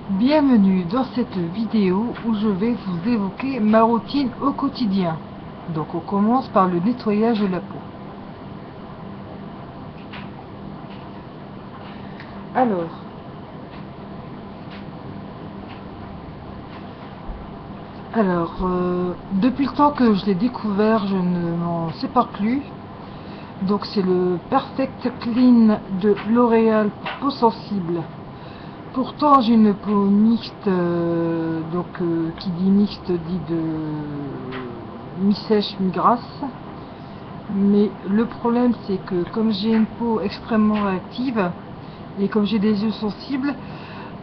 Bienvenue dans cette vidéo où je vais vous évoquer ma routine au quotidien. Donc on commence par le nettoyage de la peau. Alors, depuis le temps que je l'ai découvert, je ne m'en sépare plus. Donc c'est le Perfect Clean de L'Oréal pour peau sensible. Pourtant j'ai une peau mixte, qui dit mixte dit de mi-sèche, mi-grasse. Mais le problème c'est que comme j'ai une peau extrêmement réactive et comme j'ai des yeux sensibles,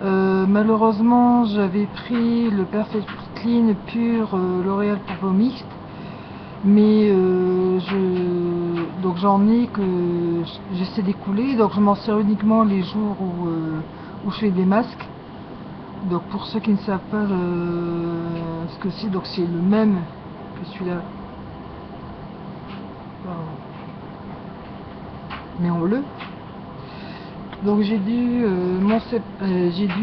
malheureusement j'avais pris le Perfect Clean pur L'Oréal pour peau mixte. Mais donc j'en ai que j'essaie d'écouler, donc je m'en sers uniquement les jours où je fais des masques. Donc pour ceux qui ne savent pas ce que c'est, donc c'est le même que celui-là, mais en bleu. Donc j'ai dû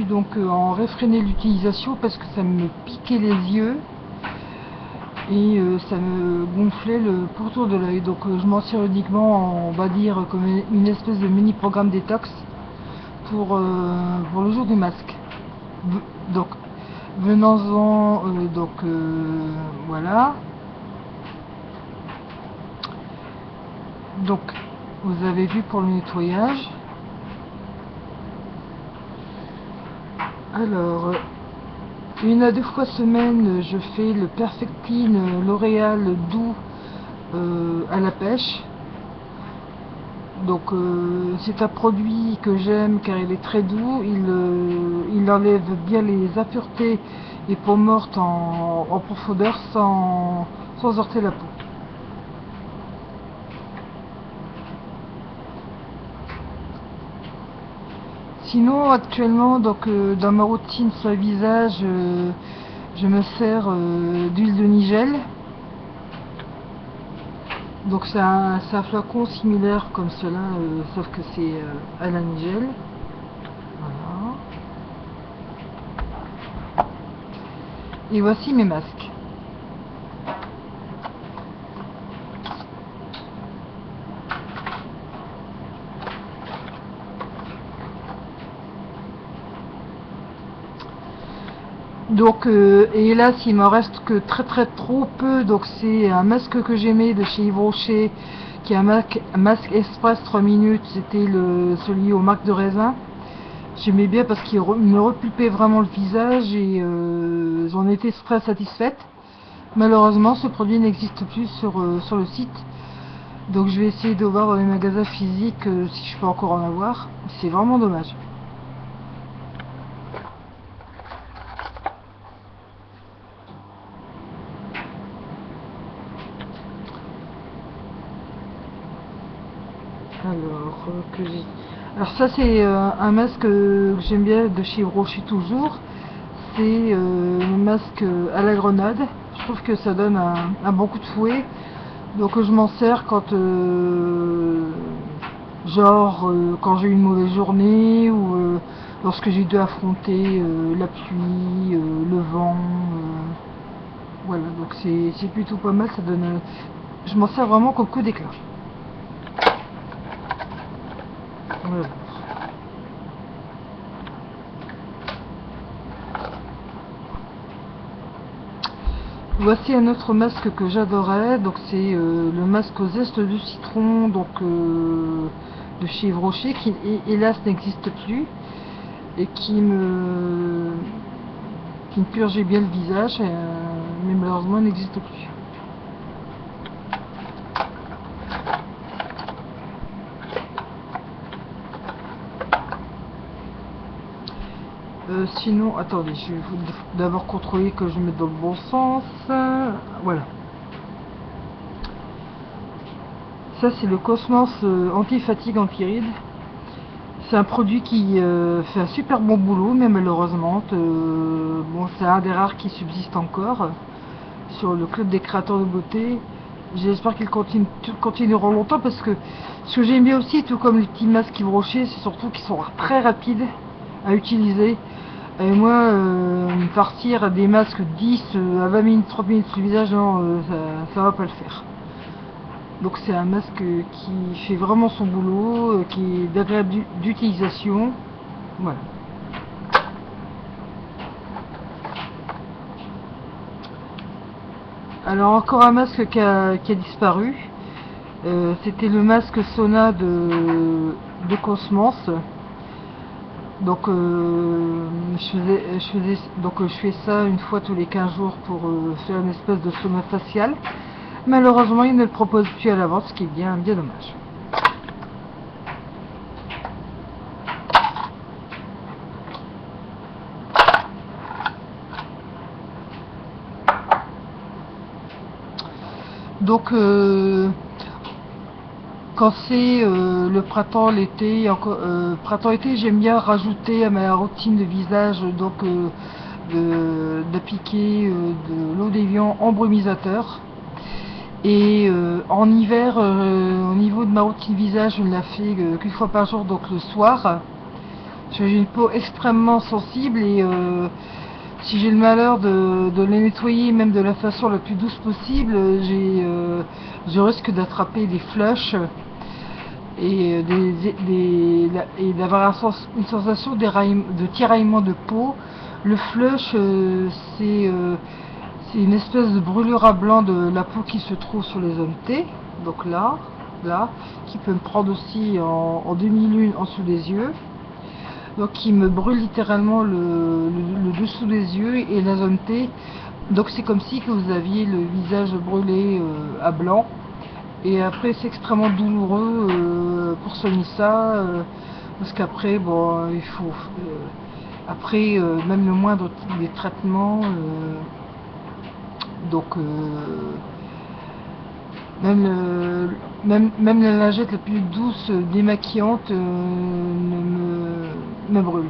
donc en réfréner l'utilisation parce que ça me piquait les yeux et ça me gonflait le pourtour de l'œil. Donc je m'en sers uniquement, on va dire, comme une espèce de mini programme détox pour le jour du masque. Donc venons-en, voilà. Donc vous avez vu pour le nettoyage. Alors, une à deux fois semaine, je fais le Perfect Clean L'Oréal doux à la pêche. Donc c'est un produit que j'aime car il est très doux, il enlève bien les impuretés et peaux mortes en profondeur sans heurter la peau. Sinon actuellement donc dans ma routine sur le visage, je me sers d'huile de nigel. Donc c'est un flacon similaire comme cela, sauf que c'est à la nigel. Voilà. Et voici mes masques. Donc et hélas il m'en reste que très trop peu. Donc c'est un masque que j'aimais de chez Yves Rocher, qui est un masque express 3 minutes. C'était celui aux marques de raisin. J'aimais bien parce qu'il me repulpait vraiment le visage et j'en étais très satisfaite. Malheureusement ce produit n'existe plus sur le site. Donc je vais essayer de voir dans les magasins physiques si je peux encore en avoir. C'est vraiment dommage. Alors ça c'est un masque que j'aime bien de chez Rocher toujours. C'est le masque à la grenade. Je trouve que ça donne un bon coup de fouet. Donc je m'en sers quand quand j'ai eu une mauvaise journée ou lorsque j'ai dû affronter la pluie, le vent. Voilà, donc c'est plutôt pas mal. Ça donne. Je m'en sers vraiment comme coup d'éclat. Voilà. Voici un autre masque que j'adorais, donc c'est le masque au zeste de citron, de chez Yves Rocher, qui hélas n'existe plus et qui me purgeait bien le visage, mais malheureusement il n'existe plus. Sinon, attendez, je vais d'abord contrôler que je mette dans le bon sens. Voilà. Ça c'est le Cosmos anti-fatigue anti-rides. C'est un produit qui fait un super bon boulot, mais malheureusement, bon, c'est un des rares qui subsiste encore sur le club des créateurs de beauté. J'espère qu'ils continueront longtemps parce que ce que j'aime bien aussi, tout comme les petits masques Yves Rocher, c'est surtout qu'ils sont très rapides à utiliser. Et moi, partir des masques 10 à 20 minutes, 30 minutes sur le visage, non, ça va pas le faire. Donc c'est un masque qui fait vraiment son boulot, qui est d'agréable d'utilisation. Voilà. Alors encore un masque qui a disparu. C'était le masque Sona de Cosmos. Donc je fais ça une fois tous les 15 jours pour faire une espèce de sauna facial. Malheureusement, ils ne le proposent plus à la vente, ce qui est bien dommage. Donc quand c'est le printemps, l'été, printemps-été, j'aime bien rajouter à ma routine de visage donc d'appliquer de l'eau d'Évian embrumisateur. Et en hiver, au niveau de ma routine visage, je ne la fais qu'une fois par jour, donc le soir. J'ai une peau extrêmement sensible et si j'ai le malheur de la nettoyer même de la façon la plus douce possible, je risque d'attraper des flushs et, et d'avoir une sensation de tiraillement de peau. Le flush, c'est une espèce de brûlure à blanc de la peau qui se trouve sur les zones T, donc là, qui peut me prendre aussi en demi-lune en dessous des yeux. Donc qui me brûle littéralement le dessous des yeux et la zone T. Donc c'est comme si que vous aviez le visage brûlé à blanc. Et après c'est extrêmement douloureux pour soigner ça. Parce qu'après, bon, il faut... après, même le moindre des traitements... donc... même la lingette la plus douce démaquillante me brûle.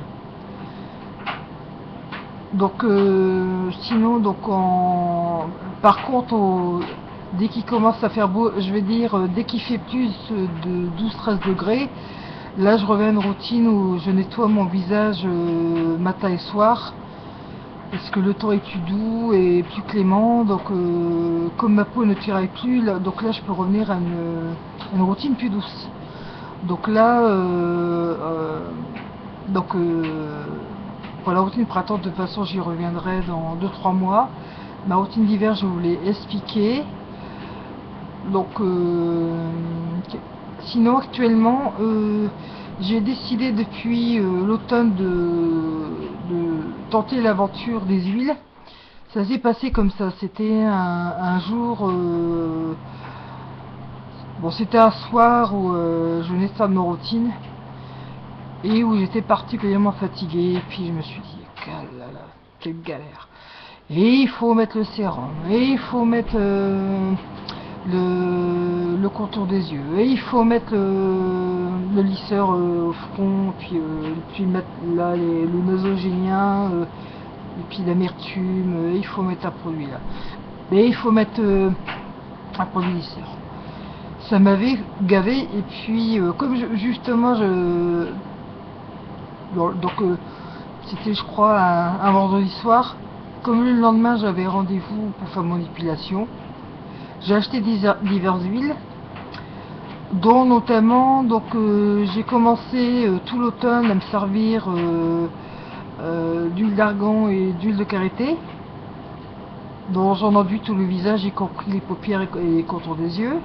Donc sinon par contre dès qu'il commence à faire beau, je vais dire dès qu'il fait plus de 12-13 degrés, là je reviens à une routine où je nettoie mon visage matin et soir. Parce que le temps est plus doux et plus clément, donc comme ma peau ne tiraille plus, donc là je peux revenir à une routine plus douce. Donc là, pour la routine printemps, de toute façon j'y reviendrai dans 2-3 mois. Ma routine d'hiver, je vous l'ai expliqué. Donc sinon actuellement, j'ai décidé depuis l'automne de tenter l'aventure des huiles. Ça s'est passé comme ça. C'était un jour, bon, c'était un soir où je venais de faire ma routine et où j'étais particulièrement fatiguée. Et puis je me suis dit, quelle galère. Et il faut mettre le sérum, et il faut mettre le contour des yeux, et il faut mettre le lisseur au front, puis mettre là le nasogénien, et puis l'amertume, il faut mettre un produit là. Et il faut mettre un produit lisseur. Ça m'avait gavé, et puis comme justement c'était je crois un vendredi soir, comme le lendemain j'avais rendez-vous pour faire mon épilation, j'ai acheté diverses huiles, dont notamment j'ai commencé tout l'automne à me servir d'huile d'argan et d'huile de karité, dont j'en enduis tout le visage, y compris les paupières et les contours des yeux,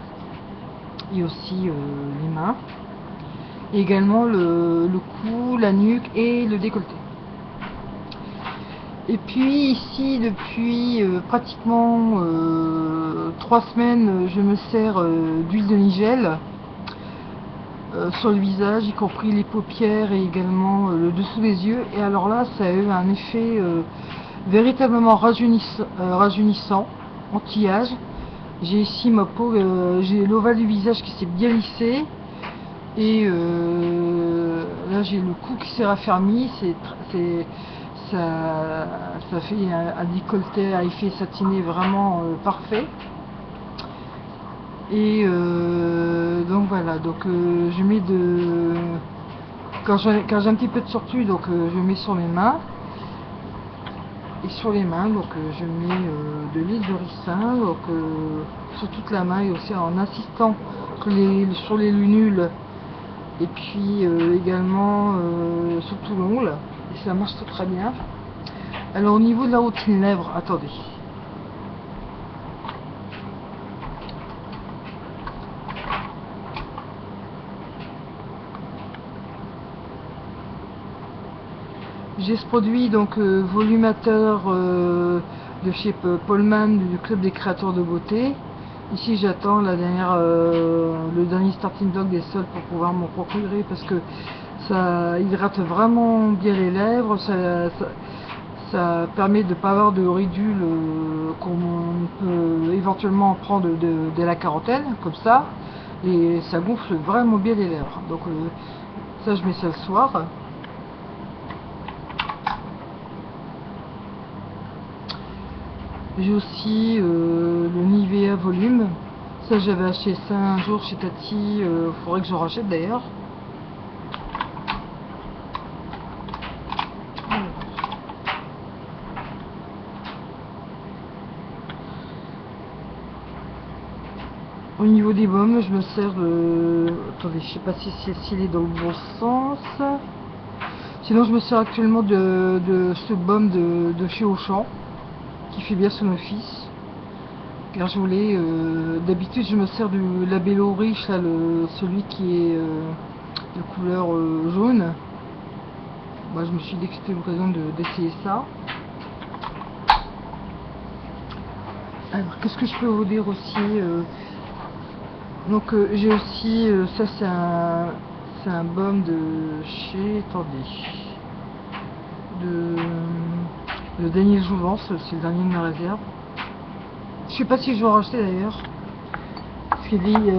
et aussi les mains, et également le cou, la nuque et le décolleté. Et puis ici, depuis pratiquement 3 semaines, je me sers d'huile de nigel sur le visage, y compris les paupières et également le dessous des yeux. Et alors là, ça a eu un effet véritablement rajeunissant, anti-âge. J'ai ici ma peau, j'ai l'ovale du visage qui s'est bien lissé. Et là, j'ai le cou qui s'est raffermi. Ça fait un décolleté à effet satiné vraiment parfait. Et donc voilà, donc je mets quand j'ai un petit peu de surplus, donc je mets sur mes mains. Et sur les mains, donc je mets de l'huile de ricin, donc sur toute la main et aussi en insistant sur les lunules et puis également sur tout l'ongle. Et ça marche très bien. Alors au niveau de la routine lèvres, attendez. J'ai ce produit donc volumateur de chez Paulman du Club des créateurs de beauté. Ici j'attends le dernier starting block des sols pour pouvoir m'en procurer parce que ça hydrate vraiment bien les lèvres, ça permet de ne pas avoir de ridules qu'on peut éventuellement prendre de la quarantaine, comme ça, et ça gonfle vraiment bien les lèvres. Donc ça je mets ça le soir. J'ai aussi le Nivea Volume. Ça j'avais acheté ça un jour chez Tati. Faudrait que je rachète d'ailleurs. Au niveau des baumes, je me sers de... Attendez, je sais pas s'il est dans le bon sens. Sinon je me sers actuellement de ce baume de chez Auchan, qui fait bien son office. Car je voulais, d'habitude je me sers du Labello Riche, là, celui qui est de couleur jaune. Moi je me suis dit que c'était l'occasion d'essayer ça. Alors qu'est-ce que je peux vous dire aussi donc j'ai aussi, ça c'est un baume de chez, attendez, de Daniel Jouvence, c'est le dernier de ma réserve. Je sais pas si je vais en racheter d'ailleurs, parce qu'il est,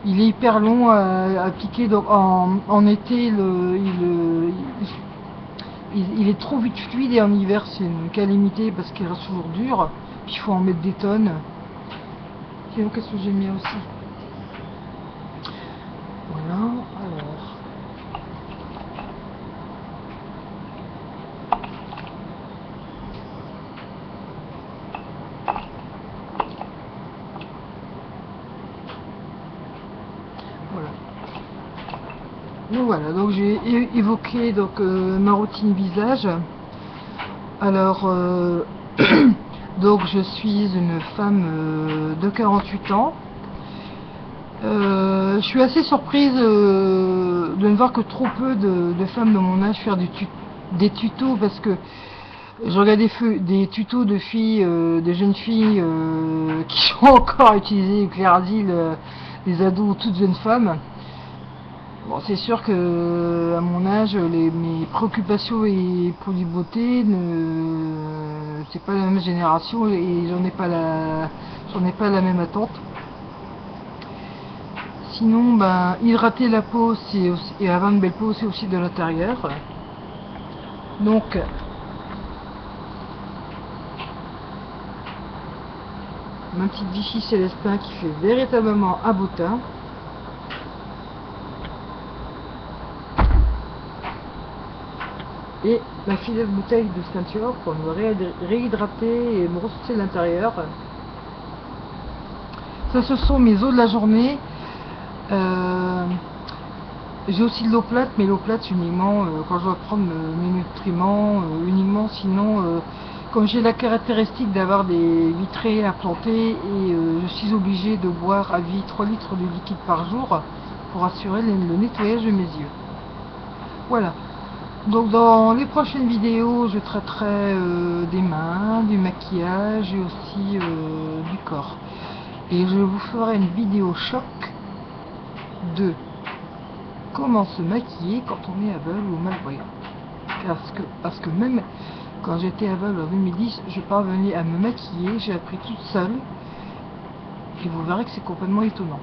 il est hyper long à appliquer, donc en été il est trop vite fluide et en hiver c'est une calamité parce qu'il reste toujours dur, puis il faut en mettre des tonnes. Sinon qu'est-ce que j'ai mis aussi? Voilà, alors... Voilà. Donc voilà, donc j'ai évoqué donc ma routine visage. Alors donc je suis une femme de 48 ans. Je suis assez surprise de ne voir que trop peu de femmes de mon âge faire des tutos, parce que je regarde des tutos de filles, de jeunes filles qui ont encore utilisé Claire Asile, les ados ou toutes jeunes femmes. Bon, c'est sûr que à mon âge, mes préoccupations et produits beauté, c'est pas la même génération et j'en ai pas la même attente. Sinon, ben, hydrater la peau et avoir une belle peau, c'est aussi de l'intérieur. Donc, ma petite Vichy Célestin qui fait véritablement un beau teint. Et ma fidèle bouteille de ceinture pour me réhydrater et me ressourcer l'intérieur. Ça, ce sont mes eaux de la journée. J'ai aussi de l'eau plate, mais l'eau plate uniquement quand je dois prendre mes nutriments, uniquement. Sinon, comme j'ai la caractéristique d'avoir des vitrées implantées et je suis obligée de boire à vie 3 litres de liquide par jour pour assurer le nettoyage de mes yeux. Voilà. Donc dans les prochaines vidéos, je traiterai des mains, du maquillage et aussi du corps. Et je vous ferai une vidéo choc de comment se maquiller quand on est aveugle ou malvoyant. Parce que même quand j'étais aveugle en 2010, je parvenais à me maquiller, j'ai appris toute seule. Et vous verrez que c'est complètement étonnant.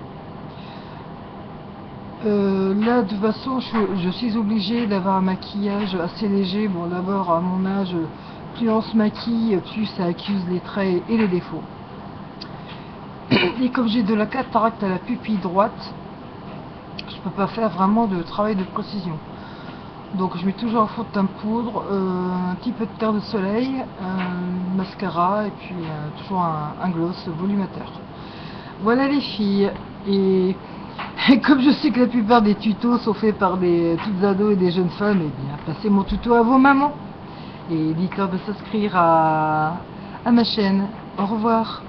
Là de toute façon je suis obligée d'avoir un maquillage assez léger. Bon, d'abord à mon âge, plus on se maquille, plus ça accuse les traits et les défauts. Et comme j'ai de la cataracte à la pupille droite, je peux pas faire vraiment de travail de précision. Donc je mets toujours un fond de teint de poudre, un petit peu de terre de soleil, mascara et puis toujours un gloss volumateur. Voilà les filles. Et comme je sais que la plupart des tutos sont faits par des toutes ados et des jeunes femmes, eh bien passez mon tuto à vos mamans. Et dites-leur de s'inscrire à ma chaîne. Au revoir.